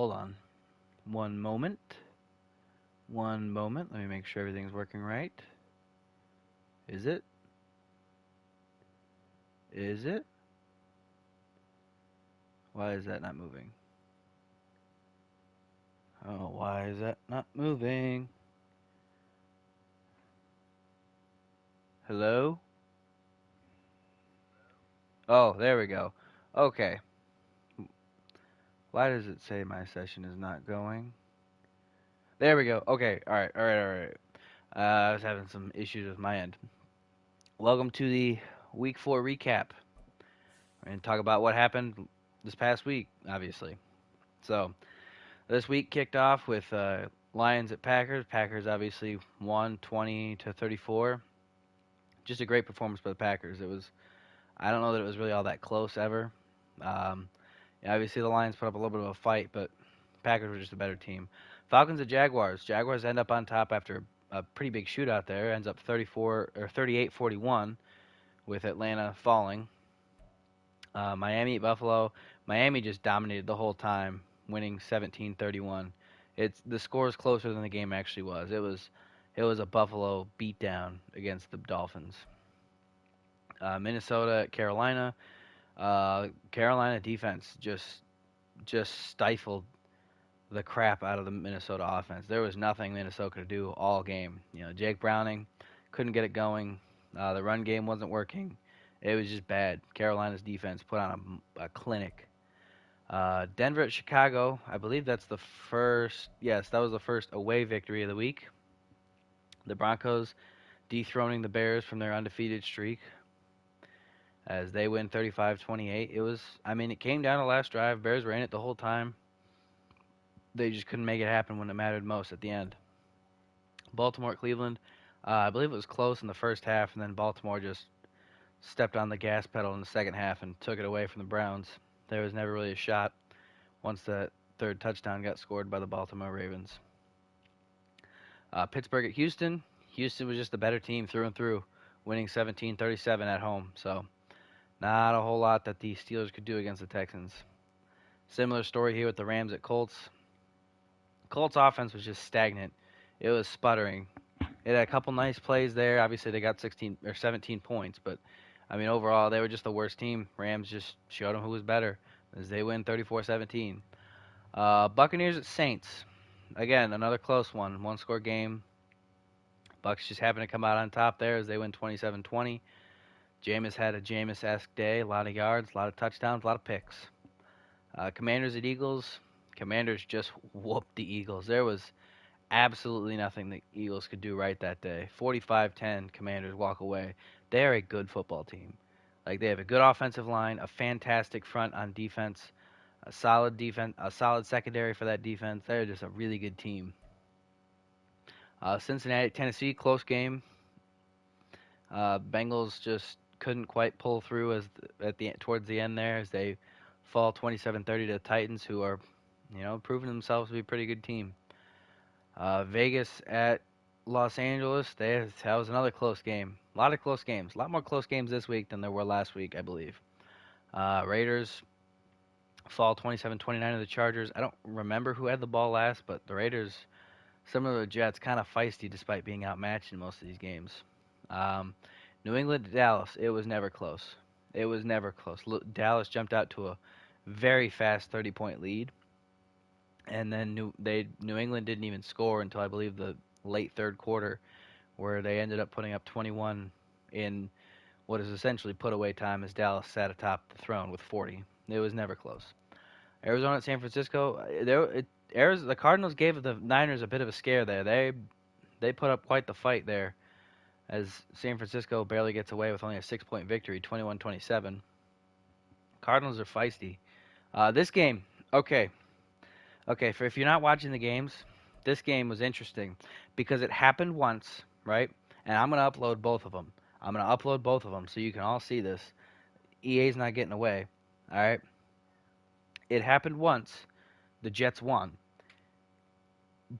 hold on. One moment. One moment. Let me make sure everything's working right. Is it? Is it? Why is that not moving? Oh, why is that not moving? Hello? Oh, there we go. Okay. Why does it say my session is not going? There we go. Okay. All right. I was having some issues with my end. Welcome to the week 4 recap. We're going to talk about what happened this past week, obviously. So, this week kicked off with Lions at Packers. Packers obviously won 20-34. Just a great performance by the Packers. I don't know that it was really all that close ever. Um, yeah, obviously the Lions put up a little bit of a fight, but Packers were just a better team. Falcons at Jaguars. Jaguars end up on top after a pretty big shootout there. Ends up 34 or 38-41 with Atlanta falling. Miami at Buffalo. Miami just dominated the whole time, winning 17-31. The score is closer than the game actually was. It was a Buffalo beatdown against the Dolphins. Minnesota at Carolina. Carolina defense just stifled the crap out of the Minnesota offense. There was nothing Minnesota could do all game. Jake Browning couldn't get it going. The run game wasn't working. It was just bad. Carolina's defense put on a clinic. Denver at Chicago. I believe that's the first. Yes, that was the first away victory of the week. The Broncos dethroning the Bears from their undefeated streak as they win 35-28. It came down to last drive. Bears were in it the whole time. They just couldn't make it happen when it mattered most at the end. Baltimore at Cleveland. I believe it was close in the first half, and then Baltimore just stepped on the gas pedal in the second half and took it away from the Browns. There was never really a shot once that third touchdown got scored by the Baltimore Ravens. Pittsburgh at Houston. Houston was just a better team through and through, winning 17-37 at home. So not a whole lot that the Steelers could do against the Texans. Similar story here with the Rams at Colts. Colts offense was just stagnant. It was sputtering. It had a couple nice plays there. Obviously, they got 16 or 17 points, but overall, they were just the worst team. Rams just showed them who was better as they win 34-17. Buccaneers at Saints. Again, another close one-score game. Bucks just happened to come out on top there as they win 27-20. Jameis had a Jameis-esque day. A lot of yards, a lot of touchdowns, a lot of picks. Commanders at Eagles. Commanders just whooped the Eagles. There was absolutely nothing the Eagles could do right that day. 45-10, Commanders walk away. They are a good football team. They have a good offensive line, a fantastic front on defense, a solid secondary for that defense. They're just a really good team. Cincinnati, Tennessee, close game. Bengals just couldn't quite pull through towards the end there as they fall 27-30 to the Titans, who are, proving themselves to be a pretty good team. Vegas at Los Angeles, that was another close game. A lot of close games. A lot more close games this week than there were last week, I believe. Raiders fall 27-29 to the Chargers. I don't remember who had the ball last, but the Raiders, similar to the Jets, kind of feisty despite being outmatched in most of these games. New England to Dallas, it was never close. Dallas jumped out to a very fast 30-point lead. And then New England didn't even score until I believe the late third quarter, where they ended up putting up 21 in what is essentially put away time as Dallas sat atop the throne with 40. It was never close. Arizona at San Francisco. The Cardinals gave the Niners a bit of a scare there. They put up quite the fight there as San Francisco barely gets away with only a 6-point victory, 21-27. Cardinals are feisty. This game, okay. Okay, if you're not watching the games, this game was interesting because it happened once, right? And I'm going to upload both of them. So you can all see this. EA's not getting away, all right? It happened once. The Jets won.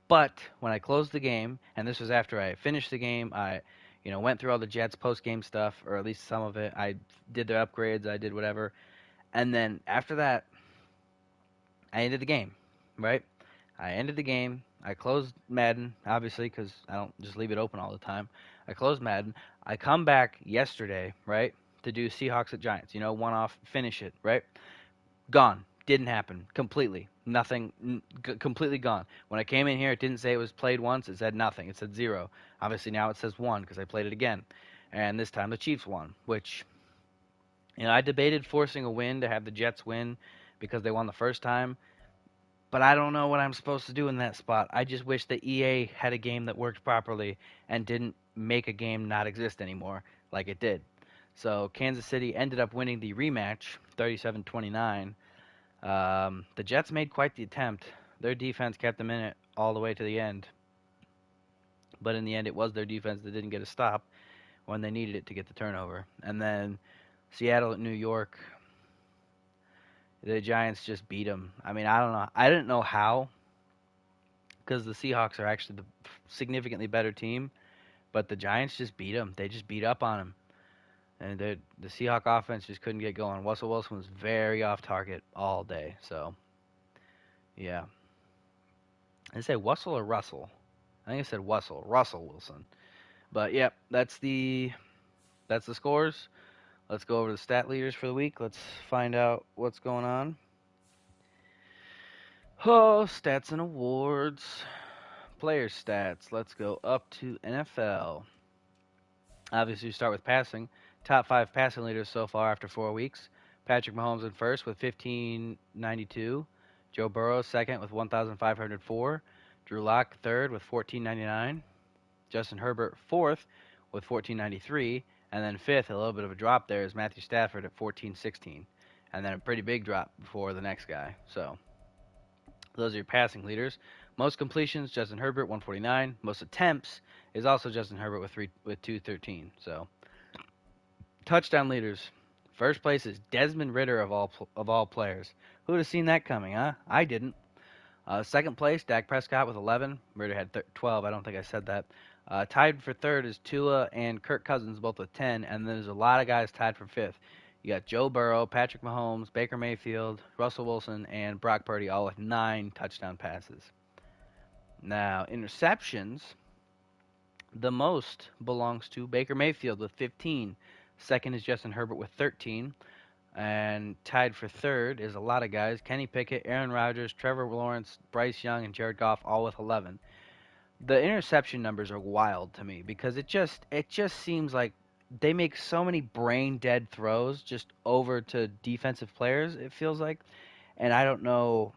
But when I closed the game, and this was after I finished the game, I went through all the Jets post-game stuff, or at least some of it. I did their upgrades. I did whatever. And then after that, I ended the game. right? I ended the game. I closed Madden, obviously, because I don't just leave it open all the time. I closed Madden. I come back yesterday, right, to do Seahawks at Giants. One off, finish it, right? Gone. Didn't happen. Completely. Nothing. Completely gone. When I came in here, it didn't say it was played once. It said nothing. It said 0. Obviously, now it says 1 because I played it again. And this time the Chiefs won, which, I debated forcing a win to have the Jets win because they won the first time. But I don't know what I'm supposed to do in that spot. I just wish that EA had a game that worked properly and didn't make a game not exist anymore like it did. So Kansas City ended up winning the rematch, 37-29. The Jets made quite the attempt. Their defense kept them in it all the way to the end. But in the end, it was their defense that didn't get a stop when they needed it to get the turnover. And then Seattle at New York, the Giants just beat them. I mean, I don't know. I didn't know how, because the Seahawks are actually the significantly better team, but the Giants just beat them. They just beat up on them. And the Seahawk offense just couldn't get going. Russell Wilson was very off target all day. So, yeah. I say Wussel or Russell? I think I said Wussel. Russell Wilson. But, yep, that's the scores. Let's go over the stat leaders for the week. Let's find out what's going on. Oh, stats and awards. Player stats. Let's go up to NFL. Obviously, we start with passing. Top 5 passing leaders so far after 4 weeks. Patrick Mahomes in first with 1,592. Joe Burrow second with 1,504. Drew Lock third with 1,499. Justin Herbert fourth with 1,493. And then fifth, a little bit of a drop there, is Matthew Stafford at 1,416. And then a pretty big drop for the next guy. So those are your passing leaders. Most completions, Justin Herbert, 149. Most attempts is also Justin Herbert with 213. So touchdown leaders. First place is Desmond Ridder of all players. Who would have seen that coming, huh? I didn't. Second place, Dak Prescott with 11. Ridder had 12. I don't think I said that. Tied for third is Tua and Kirk Cousins, both with 10. And then there's a lot of guys tied for fifth. You got Joe Burrow, Patrick Mahomes, Baker Mayfield, Russell Wilson, and Brock Purdy, all with 9 touchdown passes. Now, interceptions, the most belongs to Baker Mayfield with 15. Second is Justin Herbert with 13. And tied for third is a lot of guys. Kenny Pickett, Aaron Rodgers, Trevor Lawrence, Bryce Young, and Jared Goff, all with 11. The interception numbers are wild to me because it just seems like they make so many brain dead throws just over to defensive players, it feels like. And I don't know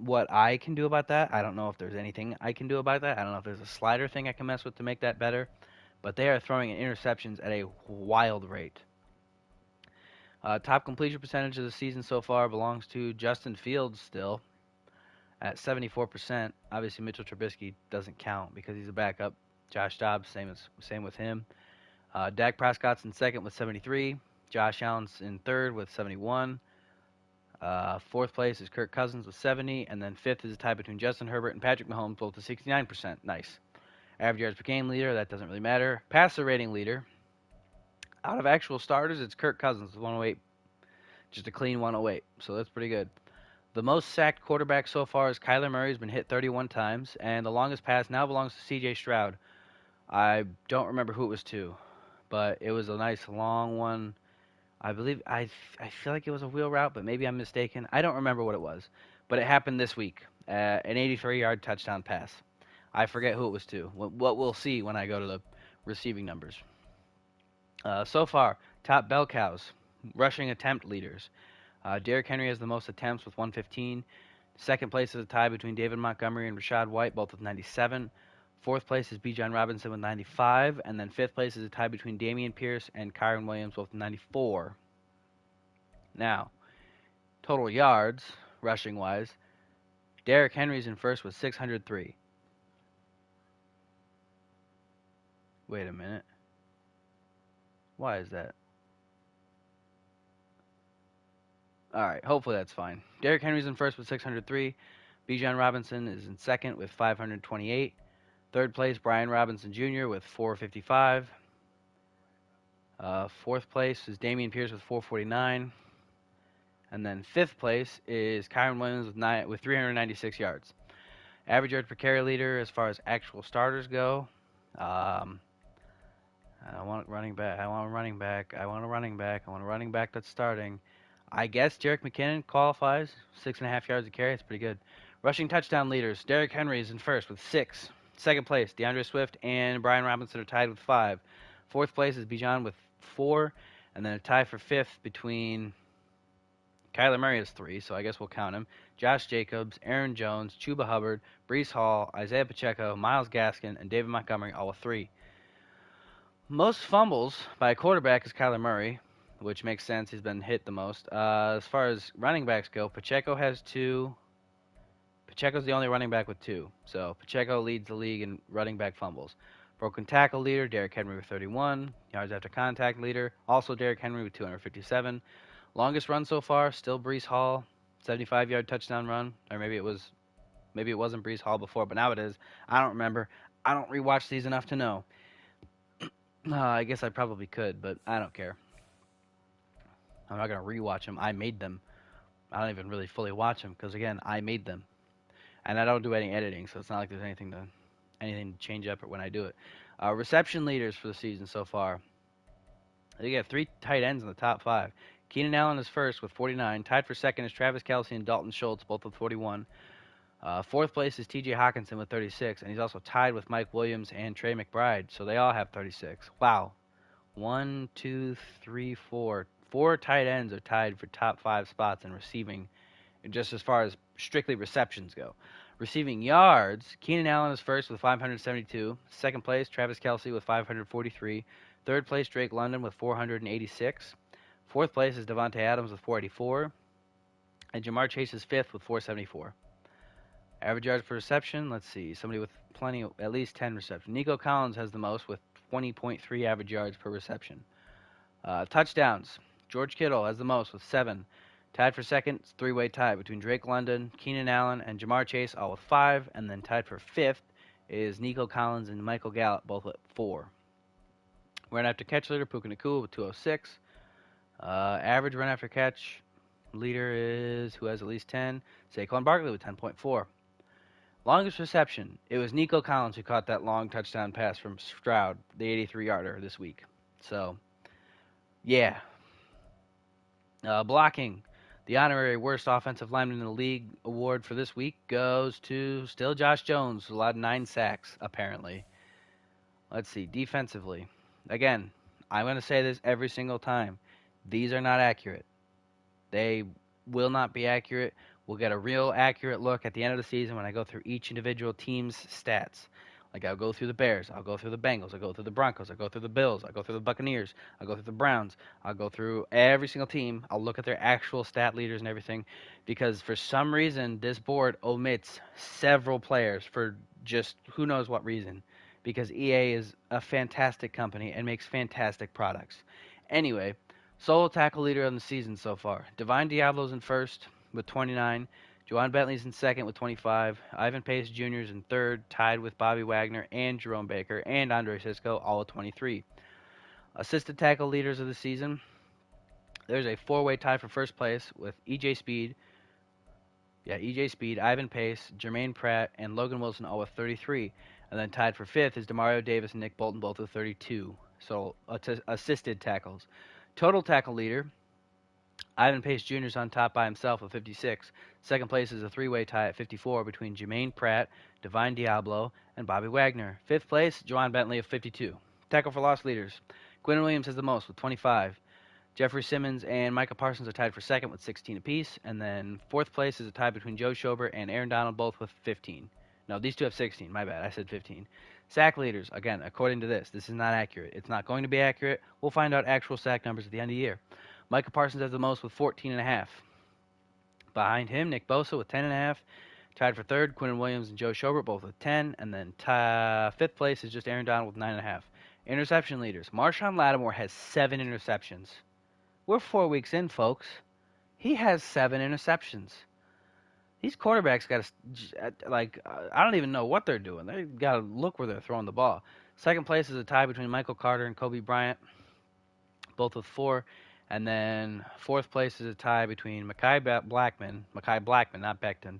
what I can do about that. I don't know if there's anything I can do about that. I don't know if there's a slider thing I can mess with to make that better. But they are throwing in interceptions at a wild rate. Top completion percentage of the season so far belongs to Justin Fields still at 74%. Obviously, Mitchell Trubisky doesn't count because he's a backup. Josh Dobbs, same with him. Dak Prescott's in second with 73. Josh Allen's in third with 71. Fourth place is Kirk Cousins with 70. And then fifth is a tie between Justin Herbert and Patrick Mahomes, both with 69%. Nice. Average yards per game leader, that doesn't really matter. Passer rating leader. Out of actual starters, it's Kirk Cousins with 108. Just a clean 108. So that's pretty good. The most sacked quarterback so far is Kyler Murray, who's been hit 31 times. And the longest pass now belongs to C.J. Stroud. I don't remember who it was to, but it was a nice long one. I believe I feel like it was a wheel route, but maybe I'm mistaken. I don't remember what it was, but it happened this week. An 83-yard touchdown pass. I forget who it was to. What we'll see when I go to the receiving numbers. So far, top bell cows, rushing attempt leaders. Derrick Henry has the most attempts with 115. Second place is a tie between David Montgomery and Rachaad White, both with 97. Fourth place is Bijan Robinson with 95. And then fifth place is a tie between Dameon Pierce and Kyron Williams, both with 94. Now, total yards, rushing-wise, Derrick Henry's in first with 603. Wait a minute. Why is that? All right, hopefully that's fine. Derrick Henry's in first with 603. Bijan Robinson is in second with 528. Third place, Brian Robinson Jr. with 455. Fourth place is Dameon Pierce with 449. And then fifth place is Kyron Williams with 396 yards. Average yards per carry leader as far as actual starters go. Um, I want running back. I want a running back. I want a running back. I want a running back that's starting. I guess Jerick McKinnon qualifies. 6.5 yards a carry. It's pretty good. Rushing touchdown leaders. Derrick Henry is in first with 6. Second place, DeAndre Swift and Brian Robinson are tied with 5. Fourth place is Bijan with 4. And then a tie for fifth between Kyler Murray has 3, so I guess we'll count him. Josh Jacobs, Aaron Jones, Chuba Hubbard, Breece Hall, Isaiah Pacheco, Myles Gaskin, and David Montgomery, all with 3. Most fumbles by a quarterback is Kyler Murray, which makes sense. He's been hit the most. As far as running backs go, Pacheco has 2. Pacheco's the only running back with 2. So Pacheco leads the league in running back fumbles. Broken tackle leader, Derrick Henry with 31. Yards after contact leader, also Derrick Henry with 257. Longest run so far, still Breece Hall, 75-yard touchdown run. Or maybe it wasn't Breece Hall before, but now it is. I don't remember. I don't rewatch these enough to know. I guess I probably could, but I don't care. I'm not going to rewatch them. I made them. I don't even really fully watch them because, again, I made them. And I don't do any editing, so it's not like there's anything to change up when I do it. Reception leaders for the season so far. They got 3 tight ends in the top 5. Keenan Allen is first with 49. Tied for second is Travis Kelce and Dalton Schultz, both with 41. Fourth place is T.J. Hockenson with 36, and he's also tied with Mike Williams and Trey McBride, so they all have 36. Wow. 1, 2, 3, 4. 4 tight ends are tied for top 5 spots in receiving, just as far as strictly receptions go. Receiving yards, Keenan Allen is first with 572. Second place, Travis Kelce with 543. Third place, Drake London with 486. Fourth place is Devontae Adams with 484. And Jamar Chase is fifth with 474. Average yards per reception, let's see. Somebody with at least 10 receptions. Nico Collins has the most with 20.3 average yards per reception. Touchdowns, George Kittle has the most with 7. Tied for second, it's a 3-way tie between Drake London, Keenan Allen, and Jamar Chase, all with 5. And then tied for fifth is Nico Collins and Michael Gallup, both with 4. Run after catch leader, Puka Nacua with 206. Average run after catch leader is, who has at least 10, Saquon Barkley with 10.4. Longest reception, it was Nico Collins who caught that long touchdown pass from Stroud, the 83-yarder this week. So, yeah. Blocking, the honorary worst offensive lineman in the league award for this week goes to still Josh Jones, who allowed 9 sacks, apparently. Let's see, defensively. Again, I'm going to say this every single time. These are not accurate. They will not be accurate. We'll get a real accurate look at the end of the season when I go through each individual team's stats. Like, I'll go through the Bears, I'll go through the Bengals, I'll go through the Broncos, I'll go through the Bills, I'll go through the Buccaneers, I'll go through the Browns, I'll go through every single team. I'll look at their actual stat leaders and everything, because for some reason this board omits several players for just who knows what reason, because EA is a fantastic company and makes fantastic products. Anyway, solo tackle leader on the season so far. Divine Diablo's in first with 29. Juwan Bentley's in second with 25. Ivan Pace Jr. is in third, tied with Bobby Wagner and Jerome Baker and Andre Cisco, all with 23. Assisted tackle leaders of the season. There's a 4-way tie for first place with EJ Speed, Ivan Pace, Jermaine Pratt, and Logan Wilson, all with 33. And then tied for fifth is Demario Davis and Nick Bolton, both with 32. So assisted tackles. Total tackle leader, Ivan Pace Jr. is on top by himself with 56. Second place is a 3-way tie at 54 between Jermaine Pratt, Divine Diablo, and Bobby Wagner. Fifth place, Juwan Bentley of 52. Tackle for loss leaders, Quinn Williams has the most with 25. Jeffrey Simmons and Micah Parsons are tied for second with 16 apiece. And then fourth place is a tie between Joe Schobert and Aaron Donald, both with 15. No, these two have 16. My bad. I said 15. Sack leaders, again, according to this is not accurate. It's not going to be accurate. We'll find out actual sack numbers at the end of the year. Micah Parsons has the most with 14.5. Behind him, Nick Bosa with 10.5. Tied for third, Quinn Williams and Joe Schobert, both with 10. And then fifth place is just Aaron Donald with 9.5. Interception leaders, Marshawn Lattimore has 7 interceptions. We're 4 weeks in, folks. He has 7 interceptions. These quarterbacks got to, I don't even know what they're doing. They got to look where they're throwing the ball. Second place is a tie between Michael Carter and Kobe Bryant, both with 4. And then fourth place is a tie between Blackman, not Becton,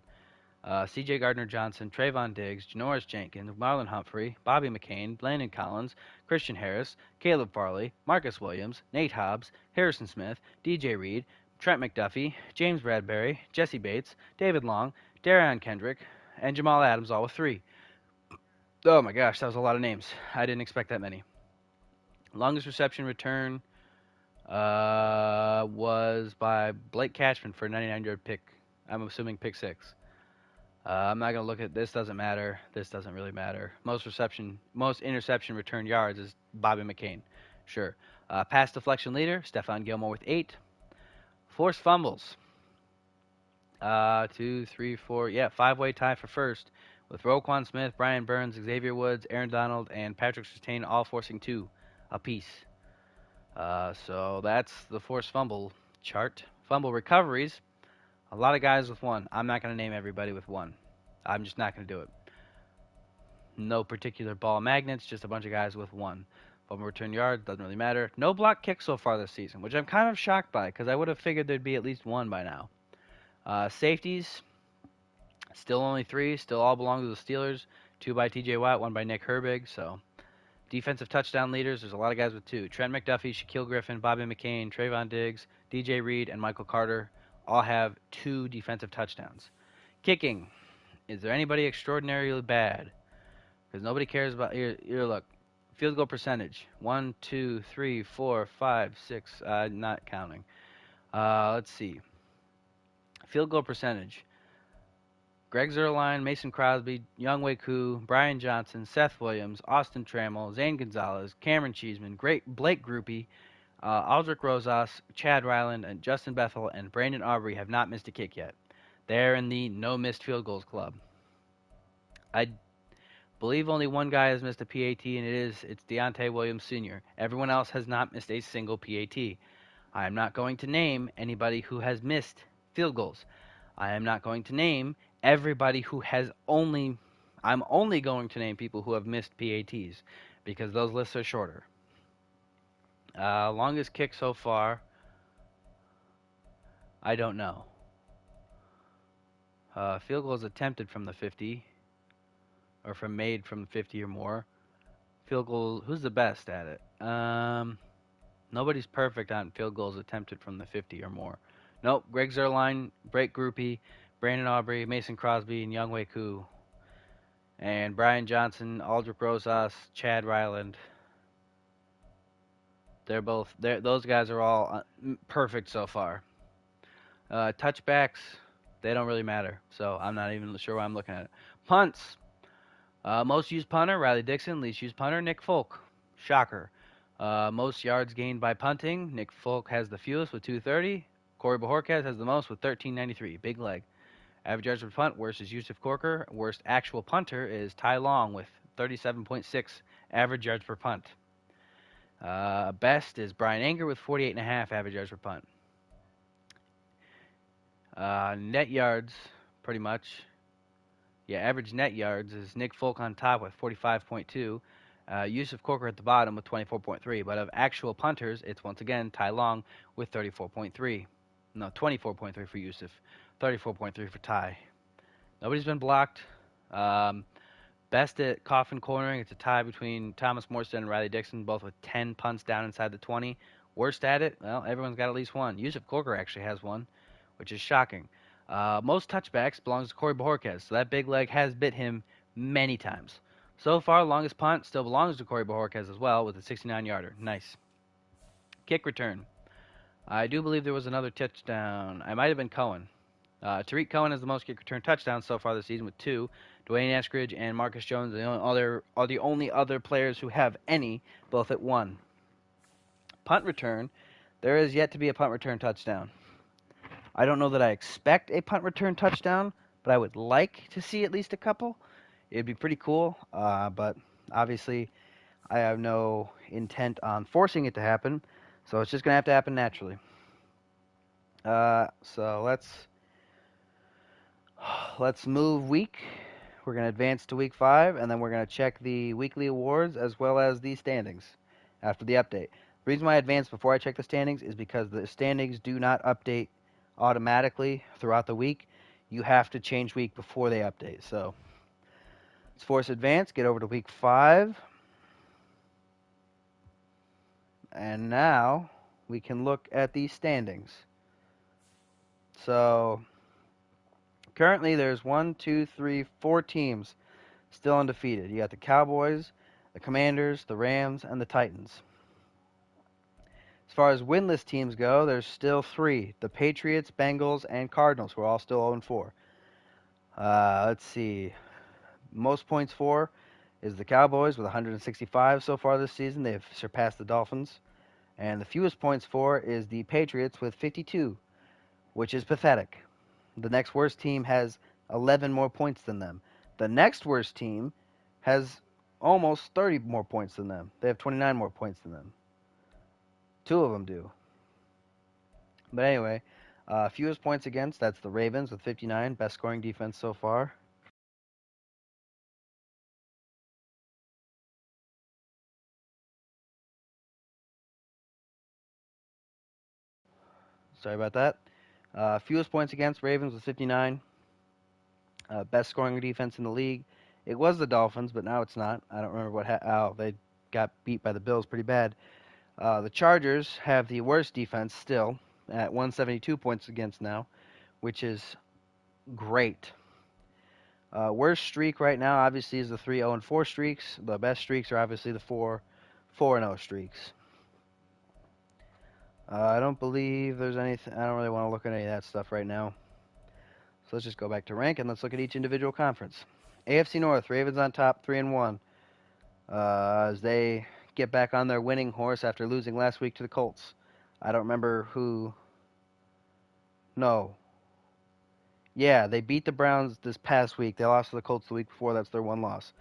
C.J. Gardner-Johnson, Trayvon Diggs, Janoris Jenkins, Marlon Humphrey, Bobby McCain, Landon Collins, Christian Harris, Caleb Farley, Marcus Williams, Nate Hobbs, Harrison Smith, D.J. Reed, Trent McDuffie, James Bradbury, Jesse Bates, David Long, Darion Kendrick, and Jamal Adams, all with 3. Oh my gosh, that was a lot of names. I didn't expect that many. Longest reception return was by Blake Cashman for a 99-yard pick. I'm assuming pick 6. I'm not gonna look at this. Doesn't matter. This doesn't really matter. Most interception return yards is Bobby McCain. Sure. Pass deflection leader Stephon Gilmore with 8. Forced fumbles. 2, 3, 4. Yeah, 5-way tie for first with Roquan Smith, Brian Burns, Xavier Woods, Aaron Donald, and Patrick Surtain all forcing 2 apiece. So that's the forced fumble chart. Fumble recoveries. A lot of guys with 1. I'm not gonna name everybody with 1. I'm just not gonna do it. No particular ball magnets, just a bunch of guys with 1. Fumble return yard, doesn't really matter. No block kicks so far this season, which I'm kind of shocked by because I would have figured there'd be at least 1 by now. Safeties, still only 3, still all belong to the Steelers. 2 by TJ Watt, 1 by Nick Herbig. So defensive touchdown leaders, there's a lot of guys with 2. Trent McDuffie, Shaquille Griffin, Bobby McCain, Trayvon Diggs, DJ Reed, and Michael Carter all have 2 defensive touchdowns. Kicking, is there anybody extraordinarily bad? Because nobody cares about here. Look, field goal percentage: 1, 2, 3, 4, 5, 6. Not counting. Let's see. Field goal percentage: Greg Zuerlein, Mason Crosby, Younghoe Koo, Brian Johnson, Seth Williams, Austin Trammell, Zane Gonzalez, Cameron Cheeseman, Blake Groupie, Aldrich Rosas, Chad Ryland, and Justin Bethel and Brandon Aubrey have not missed a kick yet. They're in the no missed field goals club. I believe only one guy has missed a PAT, and it's Deontay Williams Sr. Everyone else has not missed a single PAT. I am not going to name anybody who has missed field goals. I am not going to name everybody who has only. I'm only going to name people who have missed PATs because those lists are shorter. Longest kick so far, I don't know. Field goals attempted from the 50. Or from made from 50 or more. Field goal, who's the best at it? Nobody's perfect on field goals attempted from the 50 or more. Nope, Greg Zuerlein, Blake Groupie, Brandon Aubrey, Mason Crosby, and Younghoe Koo. And Brian Johnson, Aldrich Rosas, Chad Ryland. Those guys are all perfect so far. Touchbacks, they don't really matter. So I'm not even sure why I'm looking at it. Punts. Most used punter, Riley Dixon. Least used punter, Nick Folk. Shocker. Most yards gained by punting, Nick Folk has the fewest with 230. Corey Bojorquez has the most with 1393. Big leg. Average yards per punt, worst is Yusuf Corker. Worst actual punter is Ty Long with 37.6 average yards per punt. Best is Brian Anger with 48.5 average yards per punt. Net yards, pretty much. Yeah, average net yards is Nick Folk on top with 45.2. Yusuf Corker at the bottom with 24.3. But of actual punters, it's once again Ty Long with 34.3. No, 24.3 for Yusuf. 34.3 for Ty. Nobody's been blocked. Best at coffin cornering, it's a tie between Thomas Morstead and Riley Dixon, both with 10 punts down inside the 20. Worst at it, well, everyone's got at least one. Yusuf Corker actually has one, which is shocking. Most touchbacks belongs to Corey Bojorquez, so that big leg has bit him many times. So far, longest punt still belongs to Corey Bojorquez as well with a 69-yarder. Nice. Kick return. I do believe there was another touchdown. I might have been Cohen. Tariq Cohen has the most kick return touchdowns so far this season with 2. Dwayne Eskridge and Marcus Jones are the only other players who have any, both at 1. Punt return. There is yet to be a punt return touchdown. I don't know that I expect a punt return touchdown, but I would like to see at least a couple. It'd be pretty cool, but obviously I have no intent on forcing it to happen, so it's just going to have to happen naturally. So let's move week. We're going to advance to week 5, and then we're going to check the weekly awards as well as the standings after the update. The reason why I advanced before I check the standings is because the standings do not update automatically throughout the week. You have to change week before they update. So let's force advance, get over to week 5. And now we can look at these standings. So currently there's 4 teams still undefeated. You got the Cowboys, the Commanders, the Rams, and the Titans. As far as winless teams go, there's still 3. The Patriots, Bengals, and Cardinals, who are all still 0-4. Let's see. Most points for is the Cowboys with 165 so far this season. They've surpassed the Dolphins. And the fewest points for is the Patriots with 52, which is pathetic. The next worst team has 11 more points than them. The next worst team has almost 30 more points than them. They have 29 more points than them. 2 of them do. But anyway, fewest points against, that's the Ravens with 59, best scoring defense so far. Sorry about that. Fewest points against, Ravens with 59. Best scoring defense in the league. It was the Dolphins, but now it's not. I don't remember what they got beat by the Bills pretty bad. The Chargers have the worst defense still at 172 points against now, which is great. Worst streak right now, obviously, is the 3 0-4 streaks. The best streaks are obviously the 4 0 streaks. I don't believe there's anything. I don't really want to look at any of that stuff right now. So let's just go back to rank and let's look at each individual conference. AFC North, Ravens on top, 3-1. As they get back on their winning horse after losing last week to the Colts. I don't remember who. No. Yeah, they beat the Browns this past week. They lost to the Colts the week before. That's their one loss.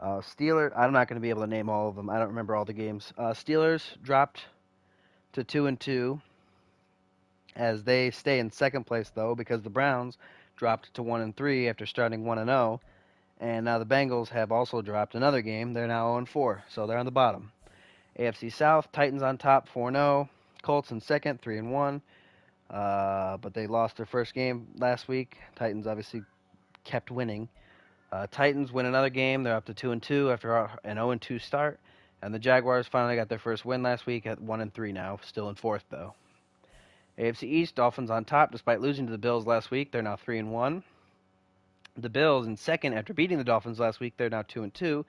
Steelers, I'm not going to be able to name all of them. I don't remember all the games. Steelers dropped to 2-2 as they stay in second place, though, because the Browns dropped to 1-3 after starting 1-0. And now the Bengals have also dropped another game. They're now 0-4, so they're on the bottom. AFC South, Titans on top, 4-0. Colts in second, 3-1. But they lost their first game last week. Titans obviously kept winning. Titans win another game. They're up to 2-2 after an 0-2 start. And the Jaguars finally got their first win last week at 1-3 now, still in fourth though. AFC East, Dolphins on top despite losing to the Bills last week. They're now 3-1. The Bills in second after beating the Dolphins last week. They're now 2-2.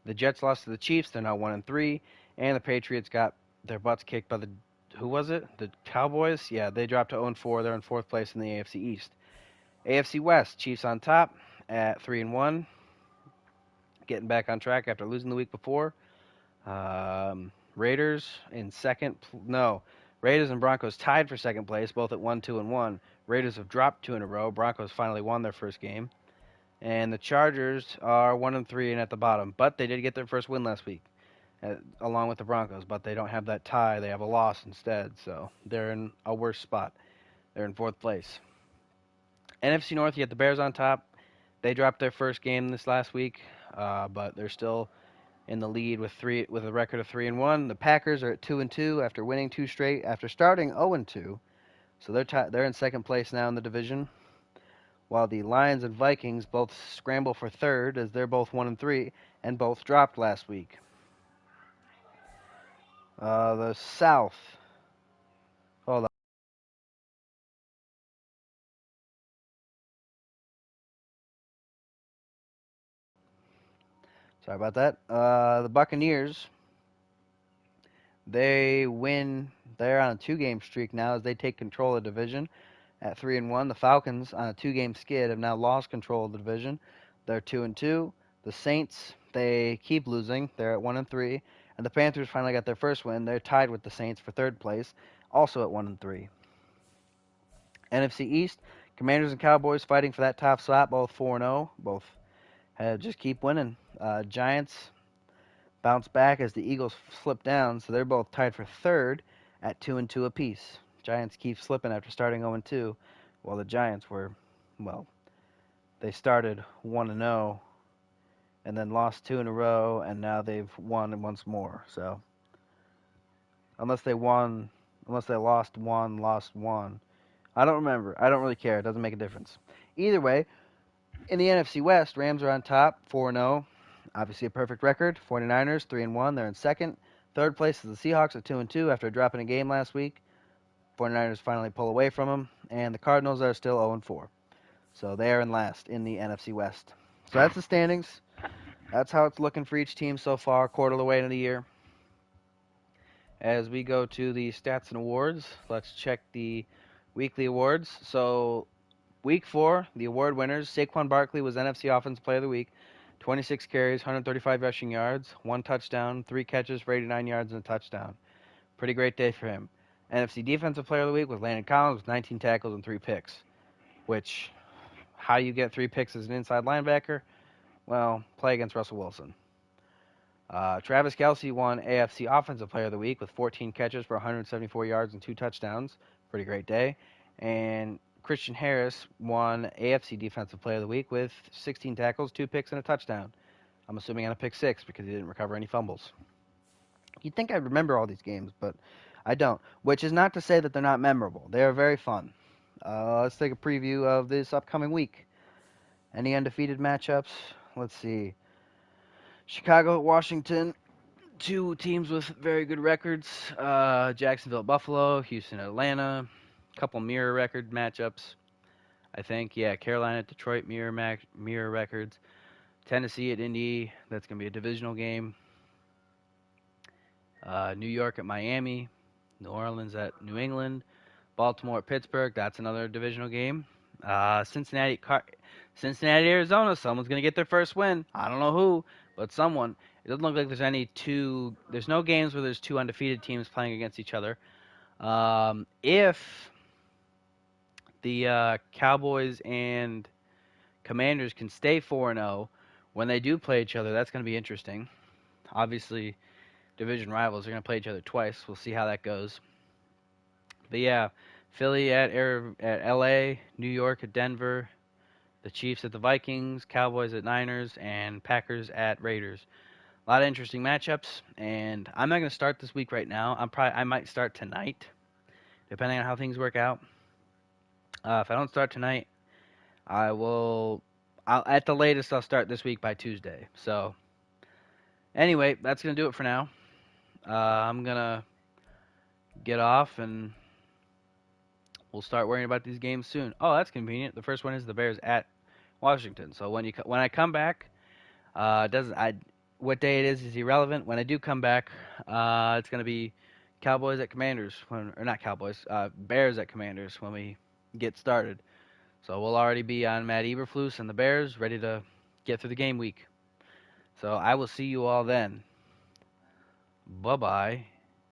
The Jets lost to the Chiefs. They're now 1-3. And the Patriots got their butts kicked by who was it? The Cowboys? Yeah, they dropped to 0-4. They're in fourth place in the AFC East. AFC West, Chiefs on top at 3-1. Getting back on track after losing the week before. Raiders in second. No, Raiders and Broncos tied for second place, both at 1-2-1. Raiders have dropped 2 in a row. Broncos finally won their first game. And the Chargers are 1-3 and at the bottom. But they did get their first win last week, along with the Broncos. But they don't have that tie. They have a loss instead. So they're in a worse spot. They're in fourth place. NFC North, you get the Bears on top. They dropped their first game this last week, but they're still in the lead with a record of 3-1. The Packers are at 2-2 after winning 2 straight after starting 0-2. So they're in second place now in the division. While the Lions and Vikings both scramble for third as they're both 1-3 and both dropped last week. The South. Hold on. Sorry about that. The Buccaneers. They win. They're on a 2-game streak now as they take control of the division at 3-1. The Falcons on a 2-game skid have now lost control of the division. They're 2-2. The Saints, they keep losing. They're at 1-3. And the Panthers finally got their first win. They're tied with the Saints for third place, also at 1-3. NFC East, Commanders and Cowboys fighting for that top spot, both 4-0. Both just keep winning. Giants bounce back as the Eagles slip down, so they're both tied for third at 2-2 apiece. Giants keep slipping after starting 0-2, while the Giants they started 1-0 and then lost 2 in a row, and now they've won once more. So unless they won, unless they lost one. I don't remember. I don't really care. It doesn't make a difference. Either way, in the NFC West, Rams are on top, 4-0. Obviously a perfect record. 49ers 3-1. They're in second. Third place is the Seahawks at 2-2 after dropping a game last week. 49ers finally pull away from them, and the Cardinals are still 0-4. So they are in last in the NFC West. So that's the standings. That's how it's looking for each team so far, quarter of the way into the year. As we go to the stats and awards, let's check the weekly awards. So, week 4, the award winners, Saquon Barkley was NFC Offensive Player of the Week. 26 carries, 135 rushing yards, 1 touchdown, 3 catches for 89 yards and a touchdown. Pretty great day for him. NFC Defensive Player of the Week was Landon Collins with 19 tackles and 3 picks, which, how you get 3 picks as an inside linebacker? Well, play against Russell Wilson. Travis Kelce won AFC Offensive Player of the Week with 14 catches for 174 yards and 2 touchdowns. Pretty great day. And Christian Harris won AFC Defensive Player of the Week with 16 tackles, 2 picks, and a touchdown. I'm assuming on a pick 6 because he didn't recover any fumbles. You'd think I'd remember all these games, but I don't. Which is not to say that they're not memorable. They are very fun. Let's take a preview of this upcoming week. Any undefeated matchups? Let's see. Chicago, Washington, 2 teams with very good records. Jacksonville, Buffalo, Houston, Atlanta. Couple mirror record matchups, I think. Yeah, Carolina, Detroit, mirror records. Tennessee at Indy, that's going to be a divisional game. New York at Miami. New Orleans at New England. Baltimore at Pittsburgh, that's another divisional game. Cincinnati, Arizona, someone's going to get their first win. I don't know who, but someone. It doesn't look like there's no games where there's 2 undefeated teams playing against each other. If the Cowboys and Commanders can stay 4-0 when they do play each other, that's going to be interesting. Obviously, division rivals are going to play each other twice. We'll see how that goes. But yeah, Philly at LA, New York at Denver, the Chiefs at the Vikings, Cowboys at Niners, and Packers at Raiders. A lot of interesting matchups, and I'm not going to start this week right now. I might start tonight, depending on how things work out. If I don't start tonight, at the latest, I'll start this week by Tuesday. So, anyway, that's going to do it for now. I'm going to get off, and we'll start worrying about these games soon. Oh, that's convenient. The first one is the Bears at Washington. So when I come back, what day it is irrelevant. When I do come back, it's going to be Cowboys at Commanders, Bears at Commanders when we get started. So we'll already be on Matt Eberflus and the Bears, ready to get through the game week. So I will see you all then. Bye-bye.